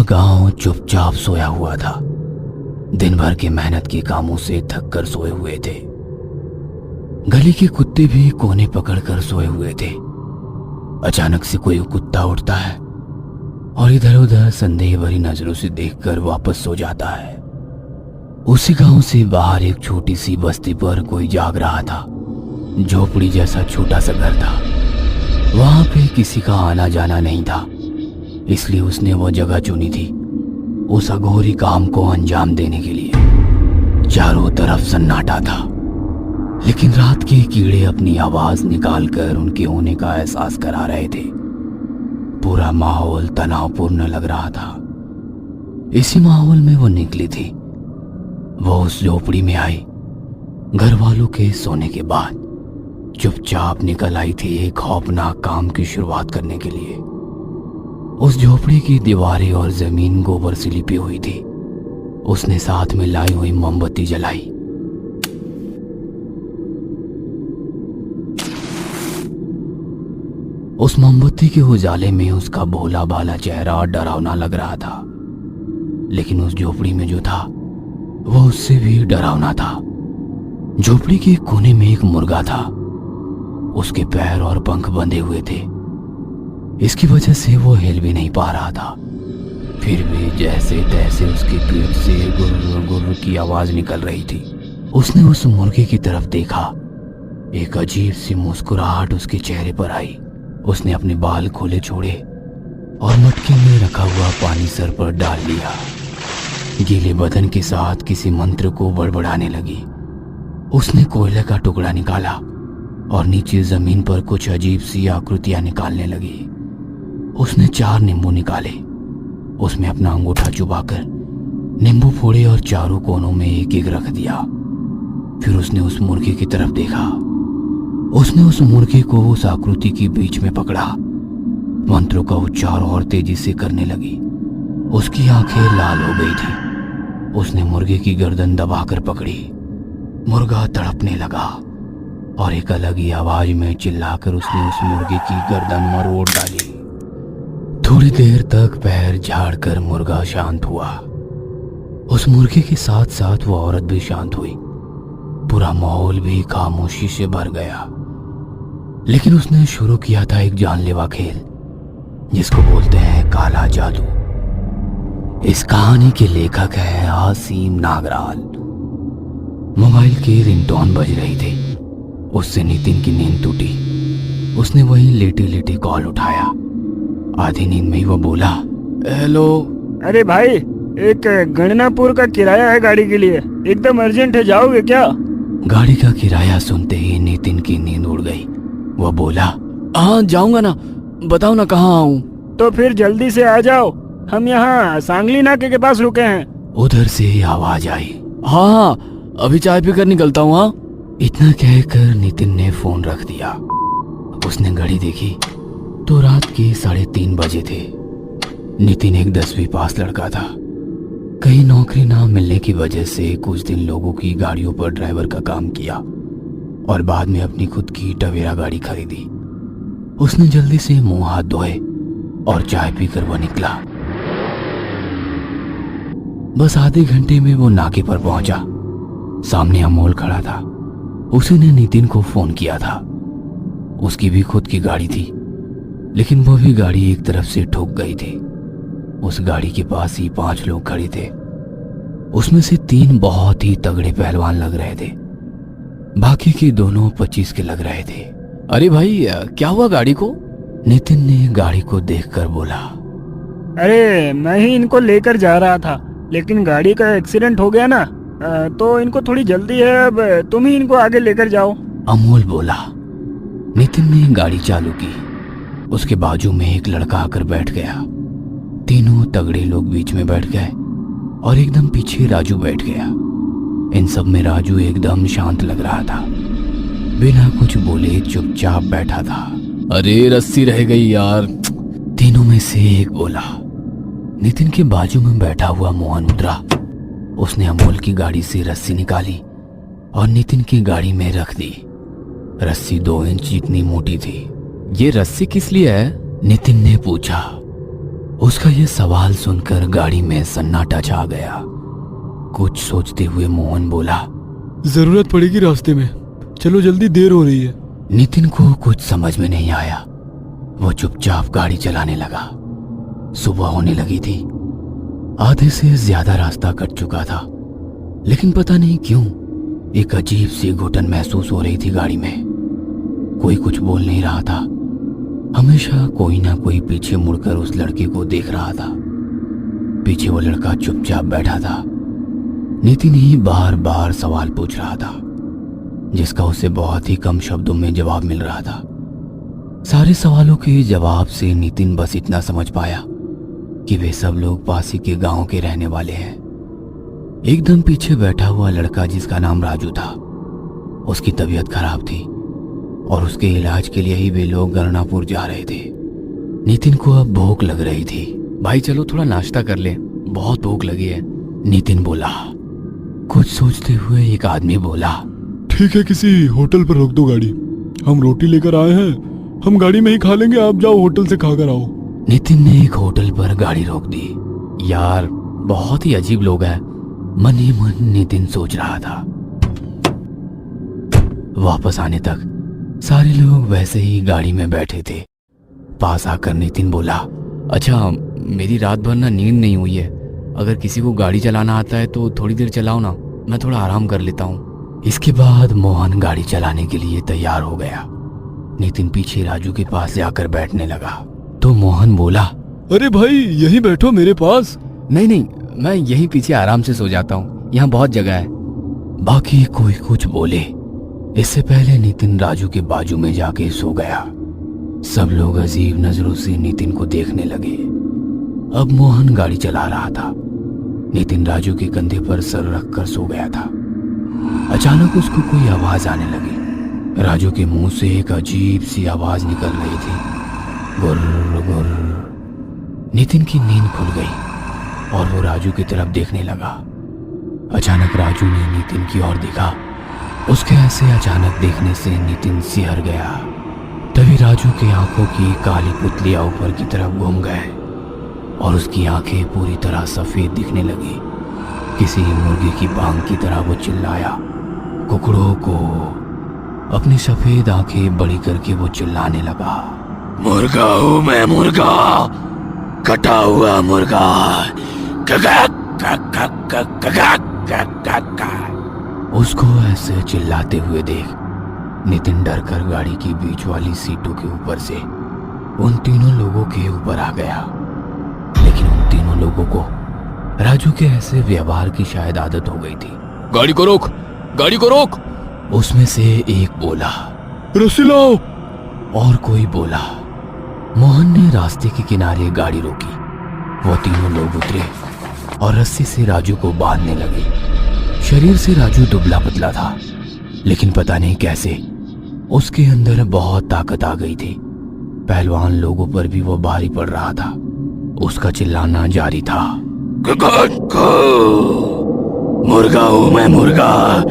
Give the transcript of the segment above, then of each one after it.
गांव चुपचाप सोया हुआ था। दिन भर के मेहनत के कामों से थक कर सोए हुए थे। गली के कुत्ते भी कोने पकड़कर सोए हुए थे। अचानक से कोई कुत्ता उठता है और इधर उधर संदेह भरी नजरों से देखकर वापस सो जाता है। उसी गांव से बाहर एक छोटी सी बस्ती पर कोई जाग रहा था। झोपड़ी जैसा छोटा सा घर था। वहां पे किसी का आना जाना नहीं था, इसलिए उसने वो जगह चुनी थी उस अघोरी काम को अंजाम देने के लिए। चारों तरफ सन्नाटा था, लेकिन रात के कीड़े अपनी आवाज निकालकर उनके होने का एहसास करा रहे थे। पूरा माहौल तनावपूर्ण लग रहा था। इसी माहौल में वो निकली थी। वो उस झोपड़ी में आई। घर वालों के सोने के बाद चुपचाप निकल आई थी एक खौफनाक काम की शुरुआत करने के लिए। उस झोपड़ी की दीवारें और जमीन गोबर से लिपी हुई थी। उसने साथ में लाई हुई मोमबत्ती जलाई। उस मोमबत्ती के उजाले में उसका भोला भाला चेहरा डरावना लग रहा था, लेकिन उस झोपड़ी में जो था वो उससे भी डरावना था। झोपड़ी के कोने में एक मुर्गा था। उसके पैर और पंख बंधे हुए थे। इसकी वजह से वो हिल भी नहीं पा रहा था। फिर भी जैसे तैसे उसके पेट से गुर्र गुर्र की आवाज निकल रही थी। उसने उस मुर्गे की तरफ देखा। एक अजीब सी मुस्कुराहट उसके चेहरे पर आई। उसने अपने बाल खोले छोड़े और मटके में रखा हुआ पानी सर पर डाल लिया। गीले बदन के साथ किसी मंत्र को बड़बड़ाने लगी। उसने कोयले का टुकड़ा निकाला और नीचे जमीन पर कुछ अजीब सी आकृतियां निकालने लगी। उसने 4 नींबू निकाले। उसमें अपना अंगूठा चुबाकर नींबू फोड़े और चारों कोनों में एक एक रख दिया। फिर उसने उस मुर्गे की तरफ देखा। उसने उस मुर्गे को उस आकृति के बीच में पकड़ा। मंत्रों का उच्चार और तेजी से करने लगी। उसकी आंखें लाल हो गई थी। उसने मुर्गे की गर्दन दबाकर पकड़ी। मुर्गा तड़पने लगा और एक अलग ही आवाज में चिल्लाकर उसने उस मुर्गे की गर्दन मरोड़ डाली। थोड़ी देर तक पैर झाड़कर मुर्गा शांत हुआ। उस मुर्गे के साथ साथ वो औरत भी शांत हुई। पूरा माहौल भी खामोशी से भर गया। लेकिन उसने शुरू किया था एक जानलेवा खेल, जिसको बोलते हैं काला जादू। इस कहानी के लेखक हैं आसिम नागराल। मोबाइल की रिंगटोन बज रही थी। उससे नितिन की नींद टूटी। उसने वही लेटी लेटी कॉल उठाया। आधी नींद में ही वो बोला, हेलो। अरे भाई, एक गणनापुर का किराया है गाड़ी के लिए, एकदम अर्जेंट है, जाओगे क्या? गाड़ी का किराया सुनते ही नितिन की नींद उड़ गई। वो बोला, हाँ जाऊंगा ना, बताओ ना कहाँ आऊं? तो फिर जल्दी से आ जाओ, हम यहाँ सांगली नाके के पास रुके हैं। उधर से आवाज आई, हाँ अभी चाय पीकर निकलता हूँ। हाँ। इतना कहकर नितिन ने फोन रख दिया। उसने घड़ी देखी तो रात के 3:30 बजे थे। नितिन एक 10वीं पास लड़का था। कहीं नौकरी ना मिलने की वजह से कुछ दिन लोगों की गाड़ियों पर ड्राइवर का काम किया और बाद में अपनी खुद की टवेरा गाड़ी खरीदी। उसने जल्दी से मुंह हाथ धोए और चाय पीकर वो निकला। बस आधे घंटे में वो नाके पर पहुंचा। सामने अमोल खड़ा था। उसने नितिन को फोन किया था। उसकी भी खुद की गाड़ी थी, लेकिन वो भी गाड़ी एक तरफ से ठुक गई थी। उस गाड़ी के पास ही 5 लोग खड़े थे। उसमें से 3 बहुत ही तगड़े पहलवान लग रहे थे। बाकी के दोनों 25 के लग रहे थे। अरे भाई, क्या हुआ गाड़ी को? नितिन ने गाड़ी को देखकर बोला, अरे मैं ही इनको लेकर जा रहा था, लेकिन गाड़ी का एक्सीडेंट हो गया ना, तो इनको थोड़ी जल्दी है, अब तुम ही इनको आगे लेकर जाओ। अमोल बोला। नितिन ने गाड़ी चालू की। उसके बाजू में एक लड़का आकर बैठ गया। तीनों तगड़े लोग बीच में बैठ गए और एकदम पीछे राजू बैठ गया। इन सब में राजू एकदम शांत लग रहा था। बिना कुछ बोले चुपचाप बैठा था। अरे रस्सी रह गई यार। तीनों में से एक बोला। नितिन के बाजू में बैठा हुआ मोहन उतरा। उसने अमोल की गाड़ी से रस्सी निकाली और नितिन की गाड़ी में रख दी। रस्सी 2 इंच जितनी मोटी थी। ये रस्सी किस लिए है? नितिन ने पूछा। उसका ये सवाल सुनकर गाड़ी में सन्नाटा छा गया। कुछ सोचते हुए मोहन बोला, जरूरत पड़ेगी रास्ते में, चलो जल्दी, देर हो रही है। नितिन को कुछ समझ में नहीं आया। वो चुपचाप गाड़ी चलाने लगा। सुबह होने लगी थी। आधे से ज्यादा रास्ता कट चुका था, लेकिन पता नहीं क्यों एक अजीब सी घुटन महसूस हो रही थी गाड़ी में। कोई कुछ बोल नहीं रहा था। हमेशा कोई ना कोई पीछे मुड़कर उस लड़के को देख रहा था। पीछे वो लड़का चुपचाप बैठा था। नितिन ही बार बार सवाल पूछ रहा था, जिसका उसे बहुत ही कम शब्दों में जवाब मिल रहा था। सारे सवालों के जवाब से नितिन बस इतना समझ पाया कि वे सब लोग पास ही के गांव के रहने वाले हैं। एकदम पीछे बैठा हुआ लड़का, जिसका नाम राजू था, उसकी तबीयत खराब थी और उसके इलाज के लिए ही वे लोग गरनापुर जा रहे थे। नितिन को अब भूख लग रही थी। भाई चलो थोड़ा नाश्ता कर ले, बहुत भूख लगी है। नितिन बोला। कुछ सोचते हुए एक आदमी बोला, ठीक है, किसी होटल पर रोक दो गाड़ी, हम रोटी लेकर आए हैं, हम गाड़ी में ही खा लेंगे, आप जाओ होटल से खाकर आओ। नितिन ने एक होटल पर गाड़ी रोक दी। यार बहुत ही अजीब लोग हैं। मन ही मन नितिन सोच रहा था। वापस आने तक सारे लोग वैसे ही गाड़ी में बैठे थे। पास आकर नितिन बोला, अच्छा मेरी रात भर ना नींद नहीं हुई है, अगर किसी को गाड़ी चलाना आता है तो थोड़ी देर चलाओ ना, मैं थोड़ा आराम कर लेता हूँ। इसके बाद मोहन गाड़ी चलाने के लिए तैयार हो गया। नितिन पीछे राजू के पास जाकर बैठने लगा तो मोहन बोला, अरे भाई यहीं बैठो मेरे पास। नहीं नहीं, मैं यहीं पीछे आराम से सो जाता हूँ, यहाँ बहुत जगह है। बाकी कोई कुछ बोले इससे पहले नितिन राजू के बाजू में जाके सो गया। सब लोग अजीब नजरों से नितिन को देखने लगे। अब मोहन गाड़ी चला रहा था। नितिन राजू के कंधे पर सर रखकर सो गया था। अचानक उसको कोई आवाज आने लगी। राजू के मुंह से एक अजीब सी आवाज निकल रही थी, गुर्र गुर्र। नितिन की नींद खुल गई और वो राजू की तरफ देखने लगा। अचानक राजू ने नितिन की ओर देखा। उसके ऐसे अचानक देखने से नितिन सिहर गया। तभी राजू की आंखों की काली पुतलियां ऊपर की तरफ घूम गए और उसकी आंखें पूरी तरह सफेद दिखने लगी। किसी मुर्गे की बांग की तरह वो चिल्लाया, कुकड़ों को। अपनी सफेद आंखें बड़ी करके वो चिल्लाने लगा, मुर्गा हूं मैं, मुर्गा, कटा हुआ मुर्गा। उसको ऐसे चिल्लाते हुए देख नितिन डर कर गाड़ी की बीच वाली सीटों के ऊपर से उन तीनों लोगों के ऊपर आ गया। लेकिन उन तीनों लोगों को राजू के ऐसे व्यवहार की शायद आदत हो गई थी। गाड़ी को रोक, गाड़ी को रोक। उसमें से एक बोला, रस्सी लाओ। और कोई बोला। मोहन ने रास्ते के किनारे गाड़ी रोकी। वो तीनों लोग उतरे और रस्सी से राजू को बांधने लगे। शरीर से राजू दुबला पतला था, लेकिन पता नहीं कैसे उसके अंदर बहुत ताकत आ गई थी। पहलवान लोगों पर भी वो भारी पड़ रहा था। उसका चिल्लाना जारी था, मुर्गा हूं मैं, मुर्गा,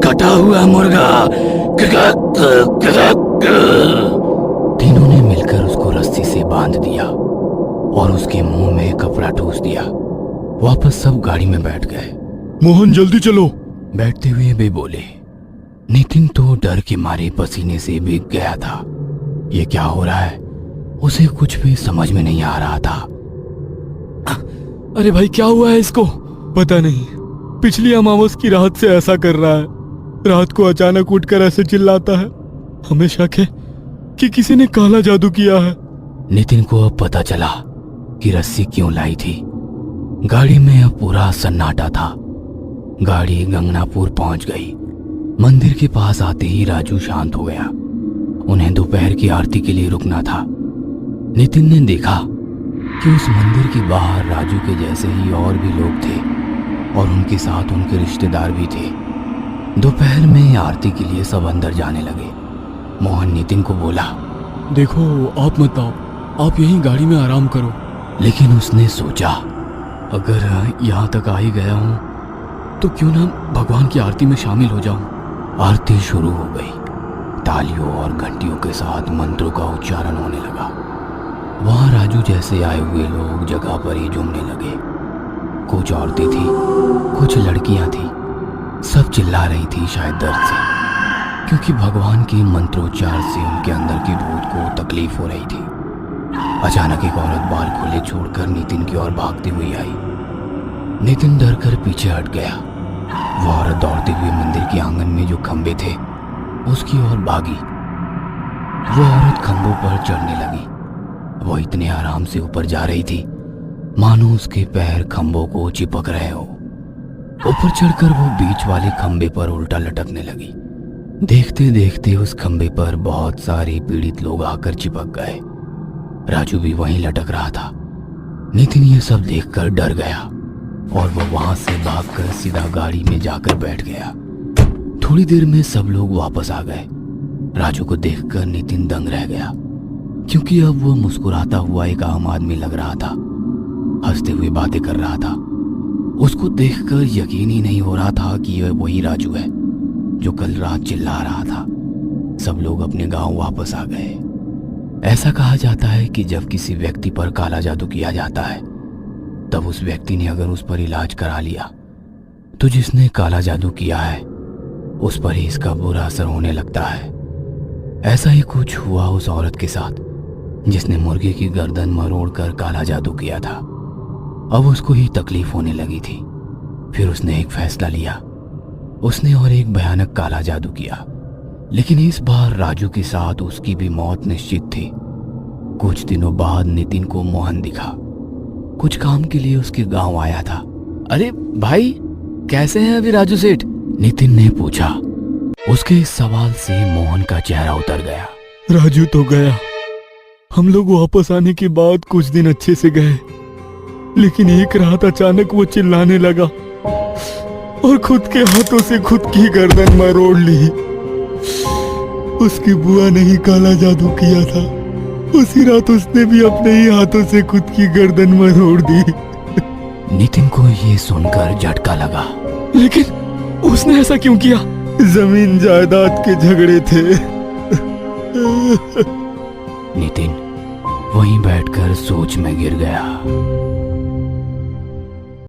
कटा हुआ मुर्गा। तीनों ने मिलकर उसको रस्सी से बांध दिया और उसके मुंह में कपड़ा ठूस दिया। वापस सब गाड़ी में बैठ गए। मोहन जल्दी चलो। बैठते हुए वे बोले। नितिन तो डर के मारे पसीने से भीग गया था। ये क्या हो रहा है, उसे कुछ भी समझ में नहीं आ रहा था। अरे भाई क्या हुआ है इसको? पता नहीं, पिछली अमावस की रात से ऐसा कर रहा है। रात को अचानक उठकर ऐसे चिल्लाता है। हमें शक है कि किसी ने काला जादू किया है। नितिन को अब पता चला कि रस्सी क्यों लाई थी। गाड़ी में अब पूरा सन्नाटा था। गाड़ी गंगनापुर पहुंच गई। मंदिर के पास आते ही राजू शांत हो गया। उन्हें दोपहर की आरती के लिए रुकना था। नितिन ने देखा कि उस मंदिर के बाहर राजू के जैसे ही और भी लोग थे और उनके साथ उनके रिश्तेदार भी थे। दोपहर में आरती के लिए सब अंदर जाने लगे। मोहन नितिन को बोला, देखो आप मत आओ, आप यहीं गाड़ी में आराम करो। लेकिन उसने सोचा, अगर यहाँ तक आ ही गया हूँ तो क्यों ना भगवान की आरती में शामिल हो जाऊं। आरती शुरू हो गई। तालियों और घंटियों के साथ मंत्रों का उच्चारण होने लगा। वहां राजू जैसे आए हुए लोग जगह पर ही झूमने लगे। कुछ औरतें थी, कुछ लड़कियां थी, सब चिल्ला रही थी, शायद दर्द से, क्योंकि भगवान के मंत्रोच्चार से उनके अंदर की भूत को तकलीफ हो रही थी। अचानक एक औरत बाल खुले छोड़कर नितिन की ओर भागती हुई आई। नितिन डर कर पीछे हट गया। वो औरत दौड़ते हुए मंदिर के आंगन में जो खंबे थे उसकी ओर भागी। वो औरत खंभों पर चढ़ने लगी। वो इतने आराम से ऊपर जा रही थी मानो उसके पैर खंभों को चिपक रहे हो। ऊपर चढ़कर वो बीच वाले खंबे पर उल्टा लटकने लगी। देखते देखते उस खंबे पर बहुत सारे पीड़ित लोग आकर चिपक गए। राजू भी वहीं लटक रहा था। नितिन ये सब देखकर डर गया और वो वहां से भागकर सीधा गाड़ी में जाकर बैठ गया। थोड़ी देर में सब लोग वापस आ गए। राजू को देखकर नितिन दंग रह गया, क्योंकि अब वो मुस्कुराता हुआ एक आम आदमी लग रहा था, हंसते हुए बातें कर रहा था। उसको देखकर यकीन ही नहीं हो रहा था कि यह वही राजू है जो कल रात चिल्ला रहा था। सब लोग अपने गांव वापस आ गए। ऐसा कहा जाता है कि जब किसी व्यक्ति पर काला जादू किया जाता है, तब उस व्यक्ति ने अगर उस पर इलाज करा लिया तो जिसने काला जादू किया है उस पर ही इसका बुरा असर होने लगता है। ऐसा ही कुछ हुआ उस औरत के साथ जिसने मुर्गे की गर्दन मरोड़कर काला जादू किया था। अब उसको ही तकलीफ होने लगी थी। फिर उसने एक फैसला लिया। उसने और एक भयानक काला जादू किया, लेकिन इस बार राजू के साथ उसकी भी मौत निश्चित थी। कुछ दिनों बाद नितिन को मोहन दिखा। कुछ काम के लिए उसके गांव आया था। अरे भाई, कैसे हैं अभी राजू सेठ? नितिन ने पूछा। उसके इस सवाल से मोहन का चेहरा उतर गया। राजू तो गया। हम लोग वापस आने के बाद कुछ दिन अच्छे से गए, लेकिन एक रात अचानक वो चिल्लाने लगा और खुद के हाथों से खुद की गर्दन मरोड़ ली। उसकी बुआ ने ही काला जादू किया था। उसी रात उसने भी अपने ही हाथों से खुद की गर्दन मरोड़ दी। नितिन को ये सुनकर झटका लगा। लेकिन उसने ऐसा क्यों किया? जमीन जायदाद के झगड़े थे। नितिन वहीं बैठकर सोच में गिर गया।